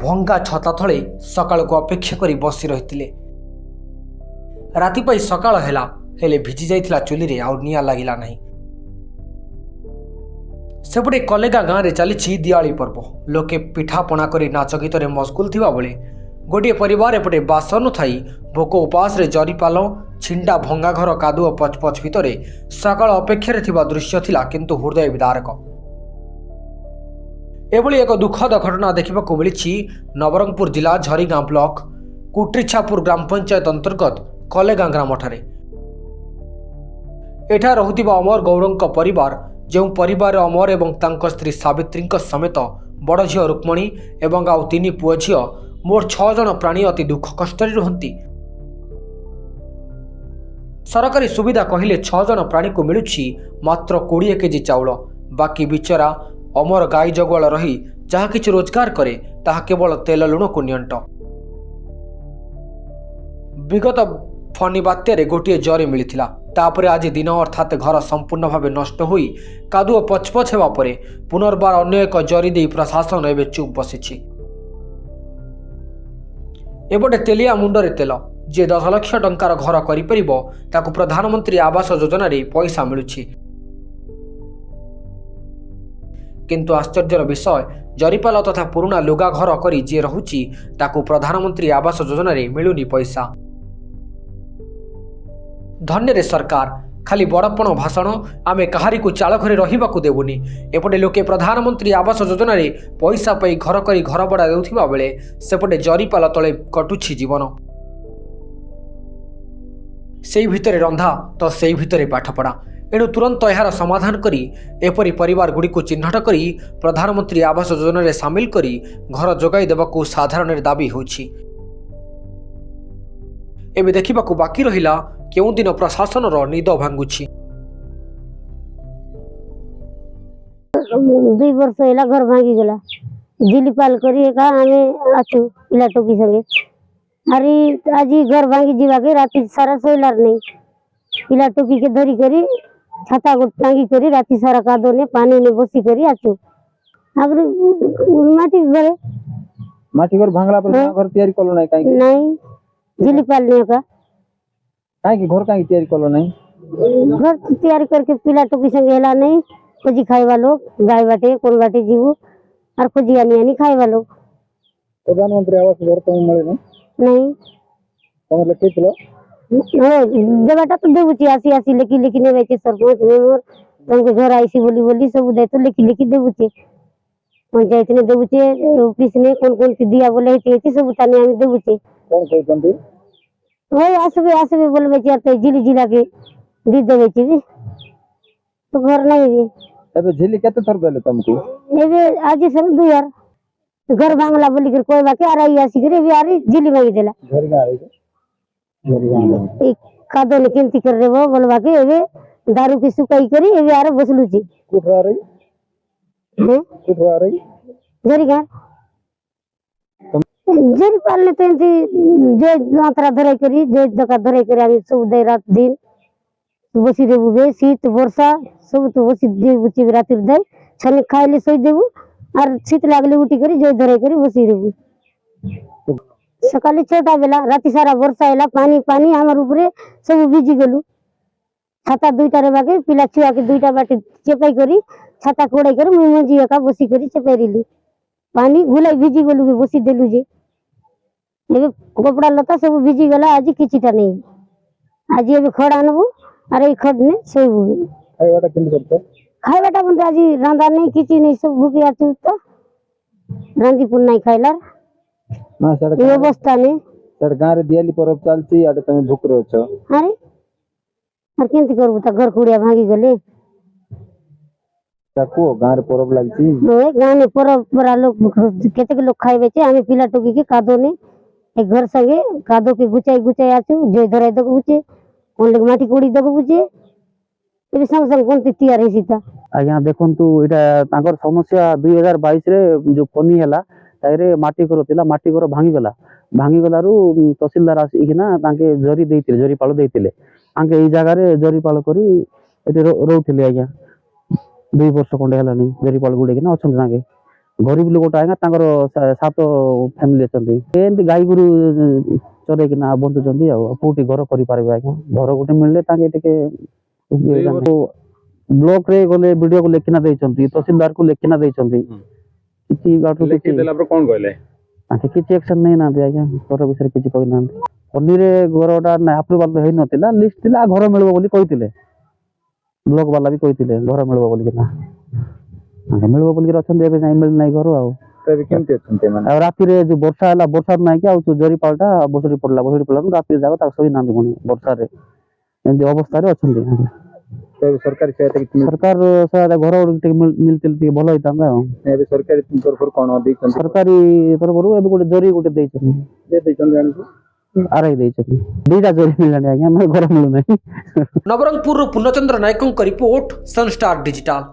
ଭଙ୍ଗା ଛତା ତଳେ ସକାଳକୁ ଅପେକ୍ଷା କରି ବସି ରହିଥିଲେ। ରାତି ପାଇଁ ସକାଳ ହେଲା, ହେଲେ ଭିଜି ଯାଇଥିଲା ଚୁଲିରେ ଆଉ ନିଆଁ ଲାଗିଲା ନାହିଁ। ସେପଟେ କଲେଗା ଗାଁରେ ଚାଲିଛି ଦିଆଳି ପର୍ବ। ଲୋକେ ପିଠାପଣା କରି ନାଚ ଗୀତରେ ମସଗୁଲ ଥିବା ବେଳେ ଗୋଟିଏ ପରିବାର ଏପଟେ ବାସ ନଥାଇ ଭୋକ ଉପାସରେ ଜରିପାଲ ଛିଣ୍ଡା ଭଙ୍ଗା ଘର କାଦୁଅ ପଚପଚ ଭିତରେ ସକାଳ ଅପେକ୍ଷାରେ ଥିବା ଦୃଶ୍ୟ ଥିଲା କିନ୍ତୁ ହୃଦୟ ବିଦାରକ। ଏଭଳି ଏକ ଦୁଃଖଦ ଘଟଣା ଦେଖିବାକୁ ମିଳିଛି ନବରଙ୍ଗପୁର ଜିଲ୍ଲା ଝରିଗାଁ ବ୍ଲକ କୁଟ୍ରିଛାପୁର ଗ୍ରାମ ପଞ୍ଚାୟତ ଅନ୍ତର୍ଗତ କଲେଗାଁ ଗ୍ରାମଠାରେ। ଏଠାରେ ରହୁଥିବା ଅମର ଗୌଡ଼ଙ୍କ ପରିବାର, ଯେଉଁ ପରିବାରରେ ଅମର ଏବଂ ତାଙ୍କ ସ୍ତ୍ରୀ ସାବିତ୍ରୀଙ୍କ ସମେତ ବଡ଼ ଝିଅ ରୁକ୍ମଣୀ ଏବଂ ଆଉ 3 ପୁଅ ଝିଅ ମୋଟ 6 ଜଣ ପ୍ରାଣୀ ଅତି ଦୁଃଖ କଷ୍ଟରେ ରୁହନ୍ତି। ସରକାରୀ ସୁବିଧା କହିଲେ 6 ଜଣ ପ୍ରାଣୀକୁ ମିଳୁଛି ମାତ୍ର 20 କେଜି ଚାଉଳ। ବାକି ବିଚରା ଅମର ଗାଈ ଜଗୁଆଳ ରହି ଯାହା କିଛି ରୋଜଗାର କରେ ତାହା କେବଳ ତେଲ ଲୁଣକୁ ନିଅଣ୍ଟ। ବିଗତ ଫନି ବାତ୍ୟାରେ ଗୋଟିଏ ଜରି ମିଳିଥିଲା। ତାପରେ ଆଜି ଦିନ ଅର୍ଥାତ୍ ଘର ସମ୍ପୂର୍ଣ୍ଣ ଭାବେ ନଷ୍ଟ ହୋଇ କାଦୁଅ ପଚପଚ ହେବା ପରେ ପୁନର୍ବାର ଅନ୍ୟ ଏକ ଜରି ଦେଇ ପ୍ରଶାସନ ଏବେ ଚୁପ୍ ବସିଛି। ଏପଟେ ତେଲିଆ ମୁଣ୍ଡରେ ତେଲ। ଯିଏ 10 ଲକ୍ଷ ଟଙ୍କାର ଘର କରିପାରିବ ତାକୁ ପ୍ରଧାନମନ୍ତ୍ରୀ ଆବାସ ଯୋଜନାରେ ପଇସା ମିଳୁଛି। କିନ୍ତୁ ଆଶ୍ଚର୍ଯ୍ୟର ବିଷୟ, ଜରିପାଲ ତଥା ପୁରୁଣା ଲୁଗା ଘର କରି ଯିଏ ରହୁଛି ତାକୁ ପ୍ରଧାନମନ୍ତ୍ରୀ ଆବାସ ଯୋଜନାରେ ମିଳୁନି ପଇସା। ଧନ୍ୟରେ ସରକାର, ଖାଲି ବଡ଼ପଣ ଭାଷଣ, ଆମେ କାହାରିକୁ ଚାଳ ଘରେ ରହିବାକୁ ଦେବୁନି। ଏପଟେ ଲୋକେ ପ୍ରଧାନମନ୍ତ୍ରୀ ଆବାସ ଯୋଜନାରେ ପଇସା ପାଇ ଘର କରି ଘର ଭଡ଼ା ଦେଉଥିବା ବେଳେ ସେପଟେ ଜରିପାଲ ତଳେ କଟୁଛି ଜୀବନ। ସେଇ ଭିତରେ ରନ୍ଧା ତ ସେଇ ଭିତରେ ପାଠପଢ଼ା। ଏଣୁ ତୁରନ୍ତ ଏହାର ସମାଧାନ କରି ଏପରି ପରିବାରଗୁଡ଼ିକୁ ଚିହ୍ନଟ କରି ପ୍ରଧାନମନ୍ତ୍ରୀ ଆବାସ ଯୋଜନାରେ ସାମିଲ କରି ଘର ଯୋଗାଇ ଦେବାକୁ ସାଧାରଣରେ ଦାବି ହେଉଛି। ଏବେ ଦେଖିବାକୁ ବାକି ରହିଲା କେଉଁଦିନ ପ୍ରଶାସନର ନିଦ ଭାଙ୍ଗୁଛି। 2 वर्ष होला घर भांगी गला। जिलीपाल करी एका आमे आछु पिला टोकी संगे। अरे आज घर भांगी जीवा के राती सारा सोइलार नहीं। पिला टोकी के धरी करी छाता को टांगी करी राती सारा कादो ने पानी ने बसी करी आछु। अगर माटी घर भांगला पर घर तयारी कलो नहीं काई नहीं जिलीपाल ने का काई की घर काई तयारी कलो नहीं। घर तैयारी करके पिला टोकी संगे हेला नहीं। खोजी खाइबा लोग गाय बाटे कोन बाटे जीवू और खोजी आनी खाइबा लोग। प्रधानमंत्री आवास घर तो मिले नहीं तमर लिखितलो देवाटा तो देबुची आसी आसी लेकी ने बेचे सरपंच मेंबर तुमके घर आईसी बोली सब दे तो लेकी देबुची पंचायत ने देबुची ऑफिस ने कोन की दिया बोले हेती सब ताने आमी देबुची। कौन कहतंती ओए आसबे बोलबे चाहते जिला के दी देबे छी तो घर नहीं भी। एबे झिली केते थर बेले तुमको एबे आज सब 2 यार घर बांगला बोली कर कोई बाकी आ रही आसी करे भी आ रही जिली मांगी देला घर गा रही एक कादो ने केंती कर रे वो बोलवा के एबे दारू की सुकाई करी एबे आरे बसलु छी। कुठरा रही जरी गार जरी पालने तो एंती जो लातरा धराई करी जो दका धराई करी आमी सब दे रात दिन बसी देबु बे शीत वर्षा सब तो बसी देबु छी रातिर दे छने खाइले सोई देबु और शीत लागले उठी करी जो धराई करी बसी देबु। सकाले 6टा बेला राति सारा वर्षा हैला पानी हमर ऊपरे सब भिजी गेलु। छाता 2टा रे बाके पिला छुआ के 2टा बाटे चेपाई करी छाता कोड़ाई करी मु मंजी एका बसी करी चेपाईली पानी गुलाई भिजी गेलु के बसी देलु जे एबे कपड़ा लता सब भिजी गला। आज किछिटा नहीं आज एबे खड़ आनबु अरे खड़ ने सोइबु खाइबाटा केन करतो खाइबाटा बंद आज रांदा नहीं किछि नहीं सब भूखी आछु तो रांदी पुन नहीं खाइला ना सर ये अवस्था ने सर गां रे दियाली पर्व चलती आडे तमे भूख रहो छ। अरे और केंती करबु त घर कुड़िया भागी गले ताको गां रे पर्व लागती ओए गां ने पर्व परा लोग केते के लोग खाइबे छे। आमी पिला टोकी के कादो ने एक घर संगे कादो के गुचाई आछु जे धराई दको बुचे कोन लग माटी कोड़ी दको बुचे एबे संग कोन तैयार हेसी ता आज्ञा देखंतु एटा तांकर समस्या 2022 रे जो फनी हला ताइरे माटी घर थिला माटी घर भांगी गलारू तहसीलदार आसिकिना तांके जरी देइतिले जरी पालो देइतिले आंके ए जगह रे जरी पालो करी एटे रहउथिले आज्ञा 2 वर्ष खंडे हलानी जरी पालो गुडे किना अछन तांके ଗରିବ ଲୋକଟା ଆଜ୍ଞା ତାଙ୍କର 7 ଫ୍ୟାମିଲି ଅଛନ୍ତି ଏମିତି ଗାଈ ଗୋରୁ ଚରେଇକିନା ବଞ୍ଚୁଛନ୍ତି ଆଉ କୋଉଠି ଘର କରିପାରିବେ ଆଜ୍ଞା ଘର ଗୋଟେ ମିଳିଲେ ତାଙ୍କେ ଟିକେ ବ୍ଲକ ରେ ଗଲେ ଭିଡିଓ କୁ ଲେଖିନା ଦେଇଛନ୍ତି ତହସିଲଦାର କୁ ଲେଖିନା ଦେଇଛନ୍ତି କିଛି ଗାଠୁ ତାଙ୍କେ କିଛି ଆକ୍ସନ ନେଇନାହାନ୍ତି ଆଜ୍ଞା ଘର ବିଷୟରେ କିଛି କହିନାହାନ୍ତି ପନିରେ ଘରଟା ଆପ୍ରୁଭାଲ ହେଇନଥିଲା ଲିଷ୍ଟ ଥିଲା ଘର ମିଳିବ ବୋଲି କହିଥିଲେ ବ୍ଲକ ବାଲା ବି କହିଥିଲେ ଘର ମିଳିବ ବୋଲିକିନା ମିଳିବ ବୋଲିକି ଅଛନ୍ତି ଏବେ ଯାଇ ମିଳିନାହିଁ ଘର ଆଉ ଆଉ ରାତିରେ ଯୋଉ ବର୍ଷା ହେଲା ବର୍ଷା ନାହିଁ କି ଆଉ ଯୋଉ ଜରିପାଲଟା ବସଡି ପଡିଲା ରାତିରେ ଯାକ ତାକୁ ଶୋଇନାହାନ୍ତି ପୁଣି ବର୍ଷାରେ ଏମିତି ଅବସ୍ଥାରେ ଅଛନ୍ତି ସରକାରୀ ସରକାର ସହାୟତା ଘର ଟିକେ ମିଳିଥିଲେ ଟିକେ ଭଲ ହେଇଥାନ୍ତା ଆଉ ଏବେ ସରକାରୀ ତରଫରୁ କଣ ଦେଇଛନ୍ତି ସରକାରୀ ତରଫରୁ ଏବେ ଗୋଟେ ଜରି ଗୋଟେ ଦେଇଛନ୍ତି ଆରଆଇ ଦେଇଛନ୍ତି 2ଟା ଜରି ମିଳିଲାଣି ଆଜ୍ଞା ଆମର ଘର ମିଳୁନାହିଁ ନବରଙ୍ଗପୁରରୁ ପୂର୍ଣ୍ଣଚନ୍ଦ୍ର ନାୟକଙ୍କ ରିପୋର୍ଟ ସନଷ୍ଟାର ଡିଜିଟାଲ।